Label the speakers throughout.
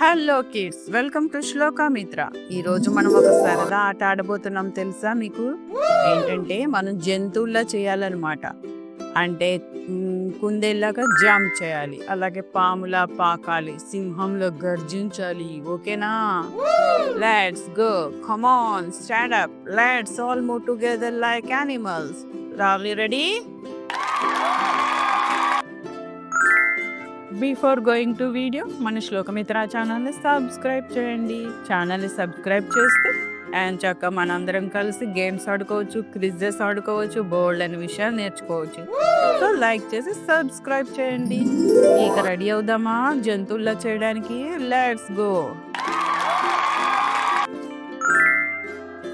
Speaker 1: Hello kids, welcome to శ్లోక మిత్ర. ఈరోజు మనం ఒక సరదా ఆట ఆడబోతున్నాం. తెలుసా మీకు? ఏంటంటే మనం జంతువుల్లా చేయాలన్నమాట. అంటే కుందేలాగా జంప్ చేయాలి, అలాగే పాములా పాకాలి, సింహంలో గర్జించాలి. ఓకేనా? Let's go. Come on, stand up. Let's all move together like animals. Are you ready? Before going to video, మన శ్లోకమిత్ర ఛానల్ని సబ్స్క్రైబ్ చేయండి. ఛానల్ని సబ్స్క్రైబ్ చేస్తే అండ్ చక్కగా మనందరం కలిసి గేమ్స్ ఆడుకోవచ్చు, క్విజెస్ ఆడుకోవచ్చు, బోల్డ్ అనే విషయాలు నేర్చుకోవచ్చు. సో లైక్ చేసి సబ్స్క్రైబ్ చేయండి. ఇక రెడీ అవుదామా జంతువుల్లో చేయడానికి? Let's go.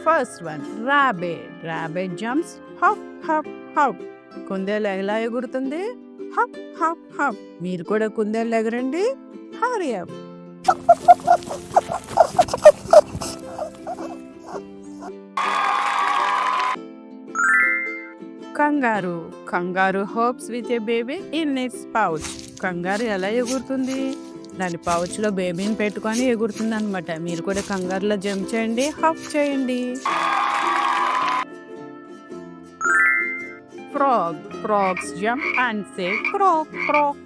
Speaker 1: First one, rabbit. Rabbit jumps hop hop hop. కుందేలు ఎలా ఎగురుతుంది? Hop hop hop. మీరు కూడా కుందేలు ఎగరండి. Hurry up. Kangaroo. Kangaroo hops with a baby in its pouch. Kangaroo ఎలా ఎగురుతుంది? దాని పౌచ్ లో బేబీని పెట్టుకొని ఎగురుతుంది అనమాట. మీరు కూడా కంగారులో జంప్ చేయండి, హప్ చేయండి. Frog. Frogs jump and say croak croak.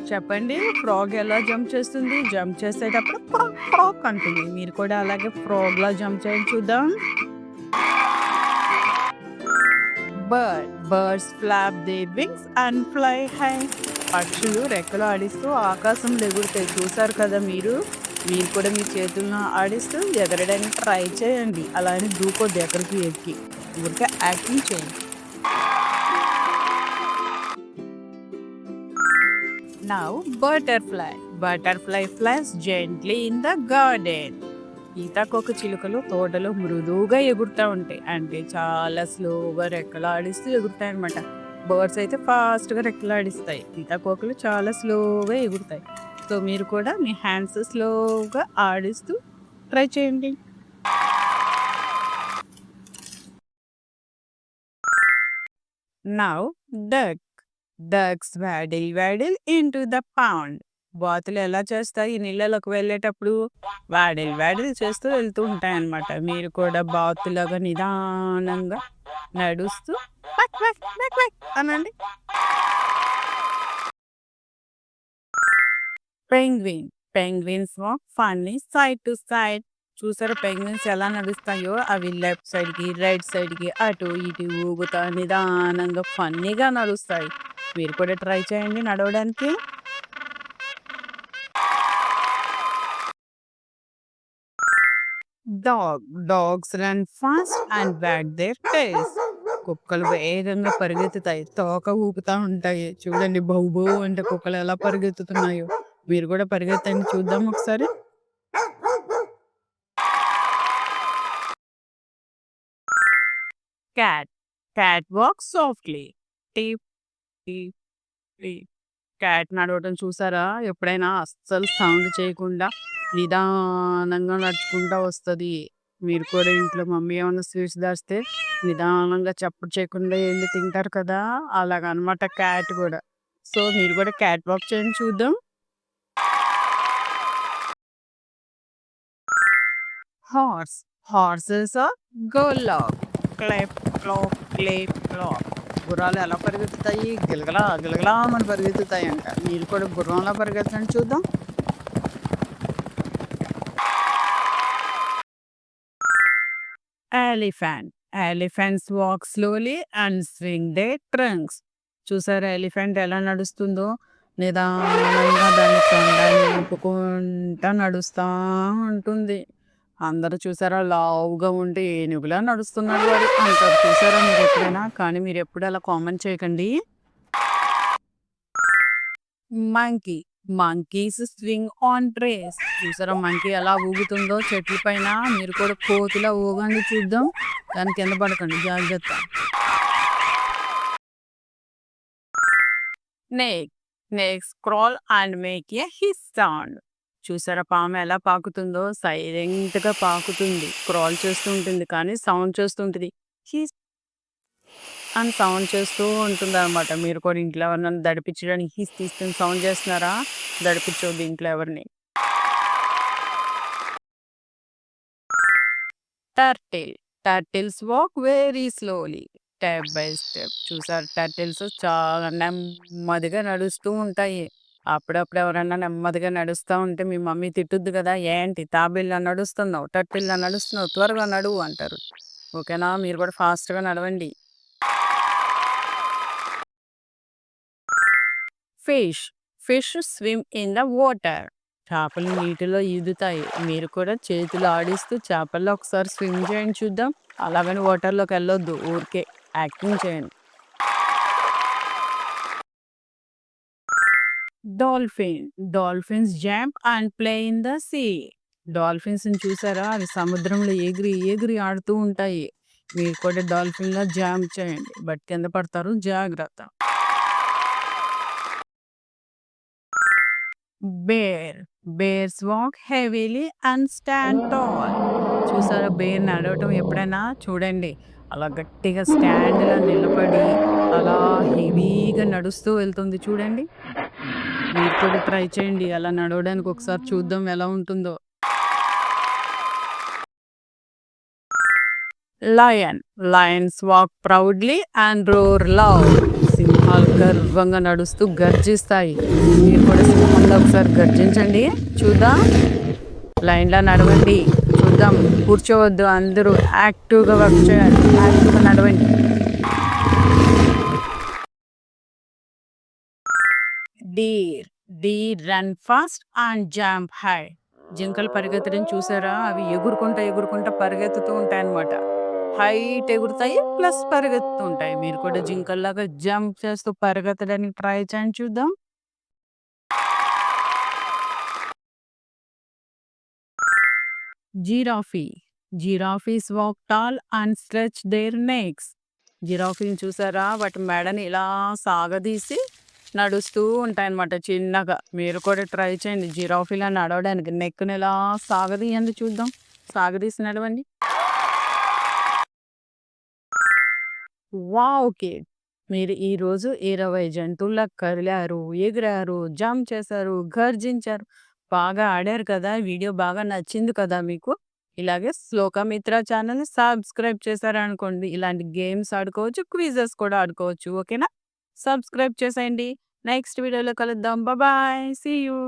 Speaker 1: చెప్పండి, ఫ్రాగ్ ఎలా జంప్ చేస్తుంది? జంప్ చేసేటప్పుడు క్రాక్ క్రాక్ అంటుంది. మీరు కూడా అలాగే ఫ్రాగ్ లా జంప్ చేయండి, చూద్దాం. Bird. Birds flap their wings and fly high. పక్షులు రెక్కలు ఆడిస్తూ ఆకాశంలో ఎగురుతాయి. చూసారు కదా మీరు? మీరు కూడా మీ చేతులను ఆడిస్తూ ఎగరడానికి ట్రై చేయండి. అలానే దూకొద్దు ఎక్కడికి ఎక్కి, ఊరికే యాక్టింగ్ చేయండి. Now butterfly. Butterfly flies gently in the garden. సీతాకోక చిలుకలు తోటలో మృదువుగా ఎగురుతూ ఉంటాయి. అంటే చాలా స్లోగా రెక్కలాడిస్తూ ఎగురుతాయి అనమాట. బర్డ్స్ అయితే ఫాస్ట్గా రెక్కలాడిస్తాయి, సీతాకోకలు చాలా స్లోగా ఎగురుతాయి. సో మీరు కూడా మీ హ్యాండ్స్ స్లోగా ఆడిస్తూ ట్రై చేయండి. Now duck. Ducks waddle into the pond. బాతులు ఎలా చేస్తాయి నీళ్ళలోకి వెళ్ళేటప్పుడు? వాడిల్ చేస్తూ వెళ్తూ ఉంటాయన్నమాట. మీరు కూడా బాతులాగా నిదానంగా నడుస్తూ "క్వాక్ క్వాక్ క్వాక్ క్వాక్" అనండి. Penguin. Penguins walk funny side to side. చూసారా పెంగ్విన్స్ ఎలా నడుస్తాయో? అవి లెఫ్ట్ సైడ్ కి, రైట్ సైడ్ కి, అటు ఇటు ఊగుతా నిదానంగా ఫన్నీగా నడుస్తాయి. మీరు కూడా ట్రై చేయండి నడవడానికి. Dog. Dogs run fast and back their tails. కుక్కలు వేగంగా పరిగెత్తుతాయి, తోక ఊపుతా ఉంటాయి. చూడండి, బౌ బౌ అంటే కుక్కలు ఎలా పరిగెత్తుతున్నాయో. మీరు కూడా పరిగెత్తండి, చూద్దాం ఒకసారి. Cat. Cat walk softly. Tip tip tip. Cat నడవటం చూసారా? ఎప్పుడైనా అస్సలు సౌండ్ చేయకుండా నిదానంగా నడుచుకుంటా వస్తుంది. మీరు కూడా ఇంట్లో మమ్మీ ఏమైనా స్వీట్స్ దాస్తే నిదానంగా చప్పుడు చేయకుండా వెళ్ళి తింటారు కదా, అలాగనమాట క్యాట్ కూడా. సో మీరు కూడా క్యాట్ వాక్ చేయండి, చూద్దాం. Horse. Horses go lag. Clip clop clip clop. గుర్రాలు ఎలా పరిగెత్తుతాయి? గిలగలా గిలగలా అని పరిగెత్తుతాయి అంట. మీరు కూడా గుర్రంలా పరిగెత్తండి, చూద్దాం. Elephant. Elephants walk slowly and swing they trunks. చూసారా ఎలిఫెంట్ ఎలా నడుస్తుందో? నిదానంగా దాని తొండాన్ని ఊపుకుంటా నడుస్తూ ఉంటుంది. అందరూ చూసారా? లావుగా ఉండి ఏనుగులా నడుస్తున్నాడు వాడు అంటారు. చూసారా మీరు ఎప్పుడైనా? కానీ మీరు ఎప్పుడు అలా కామెంట్ చేయకండి. Monkey. Monkeys swing on trace. చూసారా మంకీ ఎలా ఊగుతుందో చెట్ల పైన? మీరు కూడా కోతిలా ఊగండి, చూద్దాం. దాని కింద పడకండి, జాగ్రత్త. Snake. Snake scroll and make a his sound. చూసారా పాము ఎలా పాకుతుందో? సైలెంట్గా పాకుతుంది, క్రాల్ చేస్తూ ఉంటుంది, కానీ సౌండ్ చేస్తూ ఉంటుంది. హిస్ అని సౌండ్ చేస్తూ ఉంటుంది అనమాట. మీరు కూడా ఇంట్లో ఎవరినైనా దడిపించడానికి హిస్ తీసుకుని సౌండ్ చేస్తున్నారా? దడిపించవద్దు ఇంట్లో ఎవరిని. Turtle. Turtles walk very slowly. Step by step. చూసారు టర్టిల్స్ చాలా నెమ్మదిగా నడుస్తూ ఉంటాయి. అప్పుడప్పుడు ఎవరన్నా నెమ్మదిగా నడుస్తా ఉంటే మీ మమ్మీ తిట్టుద్ది కదా! "ఏంటి తాబేలులా నడుస్తున్నావు, టర్టిల్‌లా నడుస్తున్నావు, త్వరగా నడువు" అంటారు. ఓకేనా? మీరు కూడా ఫాస్ట్‌గా నడవండి. Fish. Fish swim in the water. చేపలు నీటిలో ఈదుతాయి. మీరు కూడా చేతులు ఆడిస్తూ చేపల్లో ఒకసారి స్విమ్ చేయండి చూద్దాం. అలాగని వాటర్‌లోకెళ్ళొద్దు. ఊరికే యాక్టింగ్ చేయండి. Dolphin. Dolphins jump and play in the sea. డాల్ఫిన్స్‌ని చూసారా? అవి సముద్రంలో ఎగిరి, ఎగిరి ఆడుతూ ఉంటాయి. మీరు కూడా డాల్ఫిన్‌లా జంప్ చేయండి. బట్ కింద పడతారు జాగ్రత్త. Bear. Bears walk heavily and stand tall. చూసారా బేర్ నడవటం ఎప్పుడైనా చూడండి. అలా గట్టిగా స్టాండ్‌లా నిలబడి, అలా హెవీగా నడుస్తూ వెళ్తుంది చూడండి. మీరు కూడా ట్రై చేయండి. అలా నడవడానికి ఒకసారి చూద్దాం ఎలా ఉంటుందో. Lion. Lions walk proudly and roar loud. సింహాలు గర్వంగా నడుస్తూ గర్జిస్తాయి. మీరు కూడా సింహంలా ఒకసారి గర్జించండి. చూద్దాం. లైన్‌లా నడవండి. చూద్దాం. కూర్చోవద్దు అందరూ యాక్టివ్‌గా వర్క్ చేయాలి. యాక్టివ్‌గా నడవండి. Deer. Deer run fast and jump high. జింకలు పరిగెత్తడం చూసారా? అవి ఎగురుకుంటా, ఎగురుకుంటా పరిగెత్తుతూ ఉంటాయన్నమాట. హైట్ ఎగురుతాయి ప్లస్ పరిగెత్తుతూ ఉంటాయి. మీరు కూడా జింకల్లాగా జంప్ చేస్తూ పరిగెత్తడానికి ట్రై చేయండి చూద్దాం. Giraffe. Giraffes walk tall and stretch their necks. జిరాఫీని చూసారా? వాటి మెడని ఇలా సాగదీసి నడుస్తూ ఉంటాయన్నమాట చిన్నగా. మీరు కూడా ట్రై చేయండి జిరాఫీలా నడవడానికి. నెక్‌ని ఇలా సాగదీయండి చూద్దాం. సాగదీసి నడవండి. Wow kid! మీరు ఈరోజు 20 జంతువుల్లా కదిలారు, ఎగిరారు, జంప్ చేశారు, గర్జించారు. బాగా ఆడారు కదా! వీడియో బాగా నచ్చింది కదా మీకు? ఇలాగే శ్లోకమిత్ర ఛానల్‌ని సబ్స్క్రైబ్ చేశారనుకోండి. ఇలాంటి గేమ్స్ ఆడుకోవచ్చు, క్విజెస్ కూడా ఆడుకోవచ్చు. ఓకేనా? సబ్స్క్రైబ్ చేసేయండి. నెక్స్ట్ వీడియోలో కలుద్దాం. బాయ్. See you.